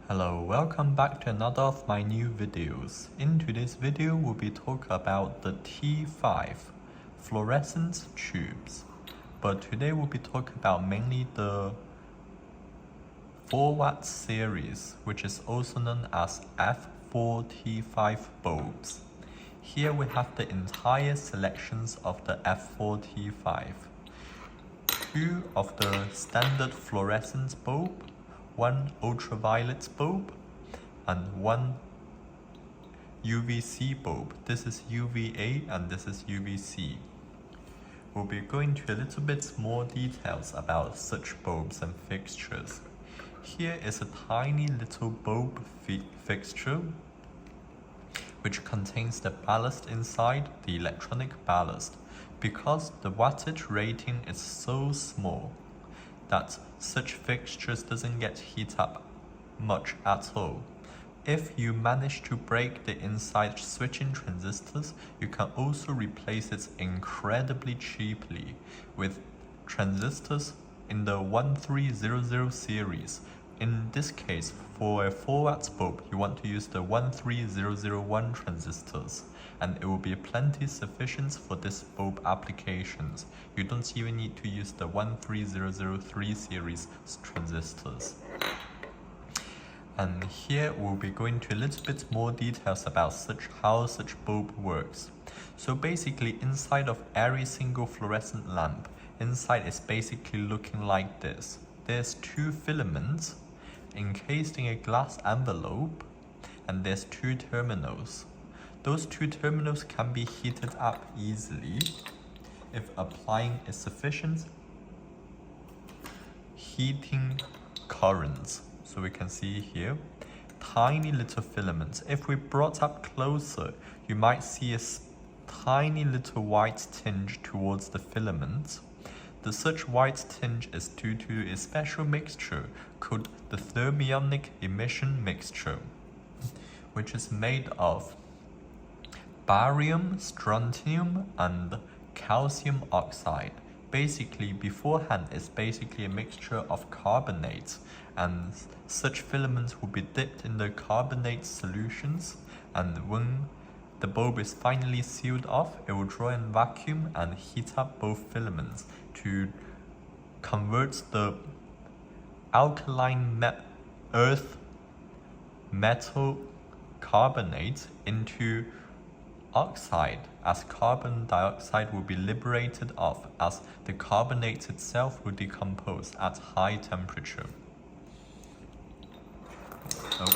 Hello, welcome back to another of my new videos. In today's video, we'll be talking about the T5 fluorescent tubes. But today we'll be talking about mainly the 4W series, which is also known as F4T5 bulbs. Here we have the entire selections of the F4T5. Two of the standard fluorescent bulb, one ultraviolet bulb, and one UVC bulb. This is UVA and this is UVC. We'll be going to a little bit more details about such bulbs and fixtures. Here is a tiny little bulb fixture which contains the ballast inside, the electronic ballast. Because the wattage rating is so small that such fixtures doesn't get heat up much at all. If you manage to break the inside switching transistors, you can also replace it incredibly cheaply with transistors in the 1300 series. In this case, for a 4W bulb, you want to use the 13001 transistors, and it will be plenty sufficient for this bulb applications. You don't even need to use the 13003 series transistors. And here we'll be going to a little bit more details about how such bulb works. So basically, inside of every single fluorescent lamp, inside is basically looking like this. There's two filaments encased in a glass envelope, and there's two terminals. Those two terminals can be heated up easily if applying a sufficient heating currents. So we can see here, tiny little filaments. If we brought up closer, you might see a tiny little white tinge towards the filament. The such white tinge is due to a special mixture called the thermionic emission mixture, which is made of barium, strontium, and calcium oxide. Basically, beforehand, it's basically a mixture of carbonates, and such filaments will be dipped in the carbonate solutions, and when the bulb is finally sealed off, it will draw in vacuum and heat up both filaments to convert the alkaline earth metal carbonate into oxide, as carbon dioxide will be liberated off as the carbonate itself will decompose at high temperature. So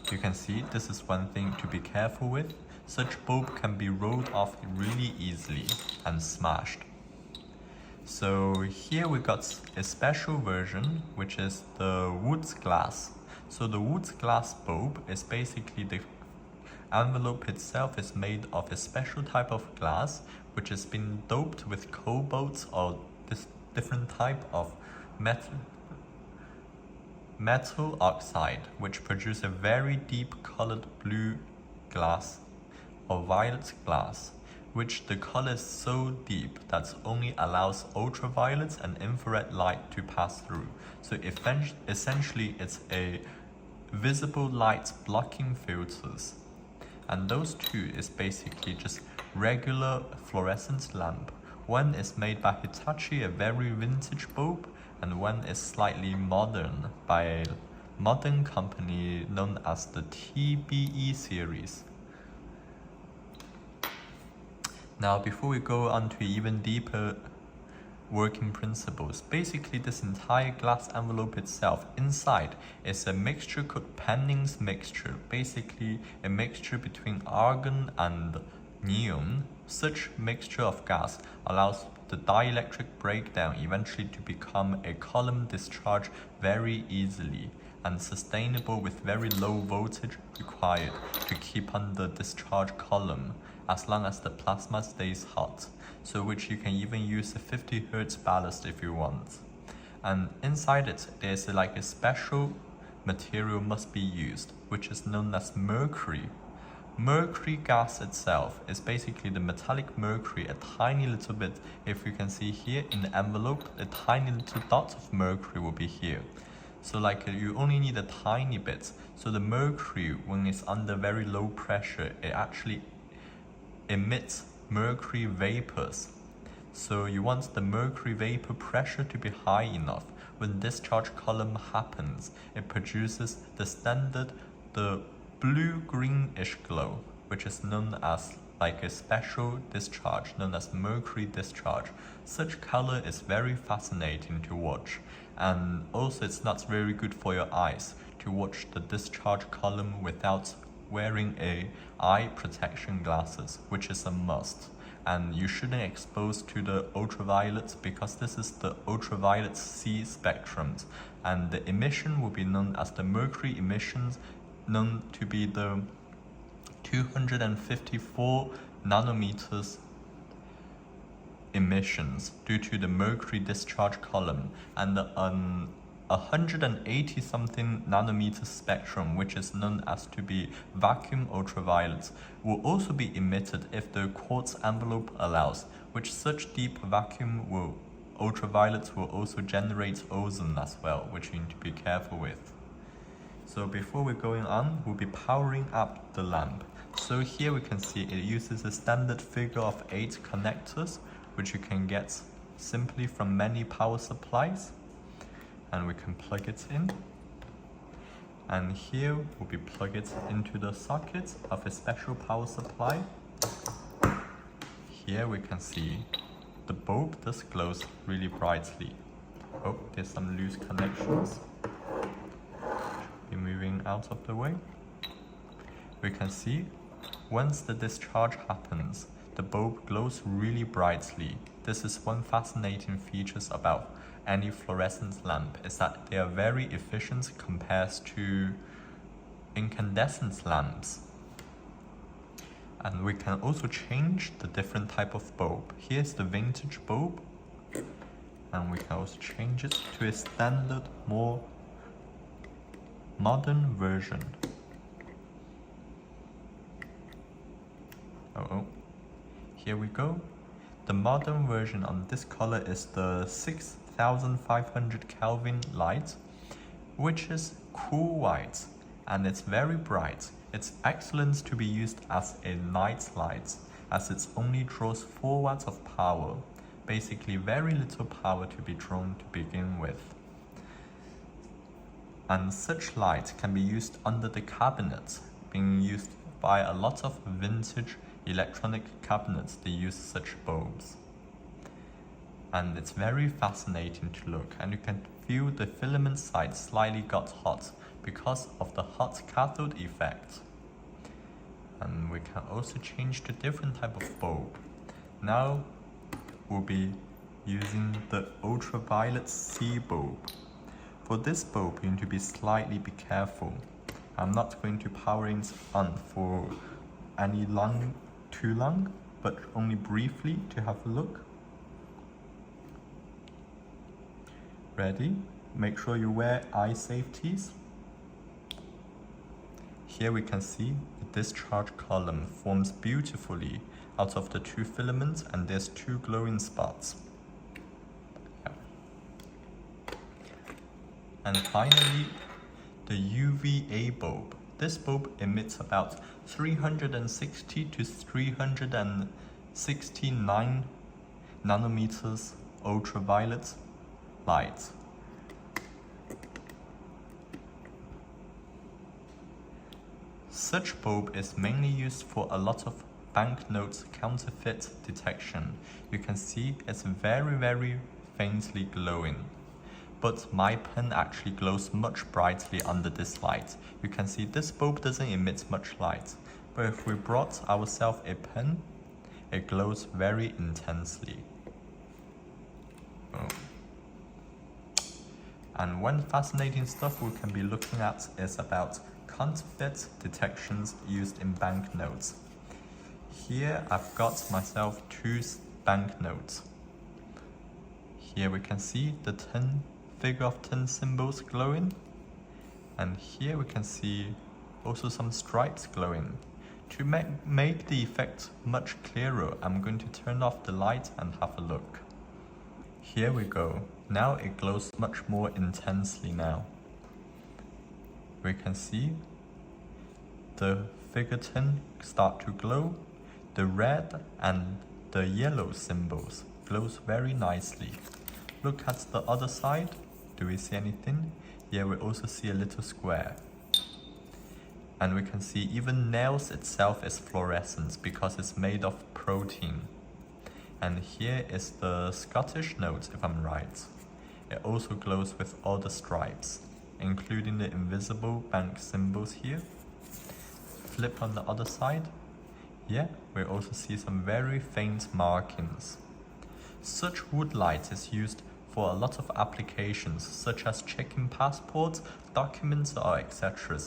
you can see this is one thing to be careful with. Such bulb can be rolled off really easily and smashed. So here we got a special version, which is the Woods glass. So the Woods glass bulb is basically the envelope itself is made of a special type of glass which has been doped with cobalt or this different type of metal oxide, which produce a very deep colored blue glass or violet glass, which the color is so deep that only allows ultraviolet and infrared light to pass through. So essentially it's a visible light blocking filters. And those two is basically just regular fluorescent lamp. One is made by Hitachi, a very vintage bulb, and one is slightly modern by a modern company known as the TBE series. Now, before we go on to even deeper working principles, basically this entire glass envelope itself, inside is a mixture called Penning's mixture, basically a mixture between argon and neon. Such mixture of gas allows the dielectric breakdown eventually to become a column discharge very easily and sustainable with very low voltage required to keep on the discharge column as long as the plasma stays hot, so which you can even use a 50 Hz ballast if you want. And inside it, there's like a special material must be used, which is known as mercury. Mercury gas itself is basically the metallic mercury, a tiny little bit. If you can see here in the envelope, a tiny little dot of mercury will be here. So like you only need a tiny bit. So the mercury, when it's under very low pressure, it actually emits mercury vapors. So you want the mercury vapor pressure to be high enough. When discharge column happens, it produces the standard, the blue-greenish glow, which is known as like a special discharge, known as mercury discharge. Such color is very fascinating to watch, and also it's not very good for your eyes to watch the discharge column without wearing a eye protection glasses, which is a must. And you shouldn't expose to the ultraviolet because this is the ultraviolet C spectrums, and the emission will be known as the mercury emissions, known to be the 254 nanometers emissions due to the mercury discharge column, and the 180 something nanometer spectrum, which is known as to be vacuum ultraviolet, will also be emitted if the quartz envelope allows, which such deep vacuum ultraviolet will also generate ozone as well, which you need to be careful with. So before we're going on, we'll be powering up the lamp. So here we can see it uses a standard figure of 8 connectors, which you can get simply from many power supplies. And we can plug it in. And here we'll be plug it into the socket of a special power supply. Here we can see the bulb does glows really brightly. Oh, there's some loose connections. Be moving out of the way. We can see once the discharge happens, the bulb glows really brightly. This is one fascinating feature about any fluorescent lamp, is that they are very efficient compared to incandescent lamps. And we can also change the different type of bulb. Here's the vintage bulb, and we can also change it to a standard, more modern version. Here we go. The modern version on this color is the 6500 Kelvin light, which is cool white, and it's very bright. It's excellent to be used as a night light, as it only draws 4 watts of power, basically very little power to be drawn to begin with. And such light can be used under the cabinet, being used by a lot of vintage electronic cabinets. They use such bulbs. And it's very fascinating to look, and you can feel the filament side slightly got hot because of the hot cathode effect. And we can also change to different type of bulb. Now we'll be using the ultraviolet C bulb. For this bulb, you need to be slightly careful. I'm not going to power it on for too long, but only briefly to have a look. Ready? Make sure you wear eye safeties. Here we can see the discharge column forms beautifully out of the 2 filaments, and there's 2 glowing spots. And finally, the UVA bulb. This bulb emits about 360 to 369 nanometers ultraviolet light. Such bulb is mainly used for a lot of banknote counterfeit detection. You can see it's very faintly glowing. But my pen actually glows much brightly under this light. You can see this bulb doesn't emit much light, but if we brought ourselves a pen, it glows very intensely. And one fascinating stuff we can be looking at is about counterfeit detections used in banknotes. Here I've got myself 2 banknotes. Here we can see the figure of 10 symbols glowing, and here we can see also some stripes glowing. To make the effect much clearer, I'm going to turn off the light and have a look. Here we go. Now it glows much more intensely now. we can see the figure 10 start to glow. The red and the yellow symbols glows very nicely. Look at the other side. Do we see anything? Yeah, we also see a little square. And we can see even nails itself is fluorescent because it's made of protein. And here is the Scottish note, if I'm right. It also glows with all the stripes, including the invisible bank symbols here. Flip on the other side. Yeah, we also see some very faint markings. Such wood light is used for a lot of applications, such as checking passports, documents, or etc.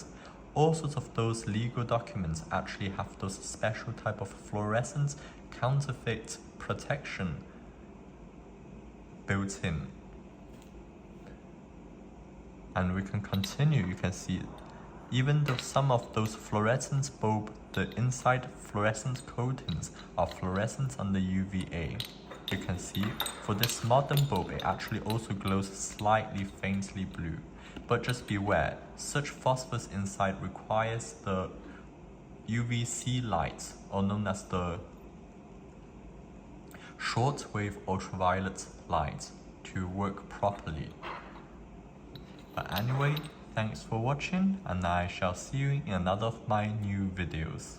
All sorts of those legal documents actually have those special type of fluorescent counterfeit protection built in. And we can continue. You can see even though some of those fluorescent bulb, the inside fluorescent coatings are fluorescent under UVA. You can see for this modern bulb, it actually also glows slightly faintly blue. But just beware, such phosphorus inside requires the UVC light, or known as the shortwave ultraviolet light, to work properly. But anyway, thanks for watching, and I shall see you in another of my new videos.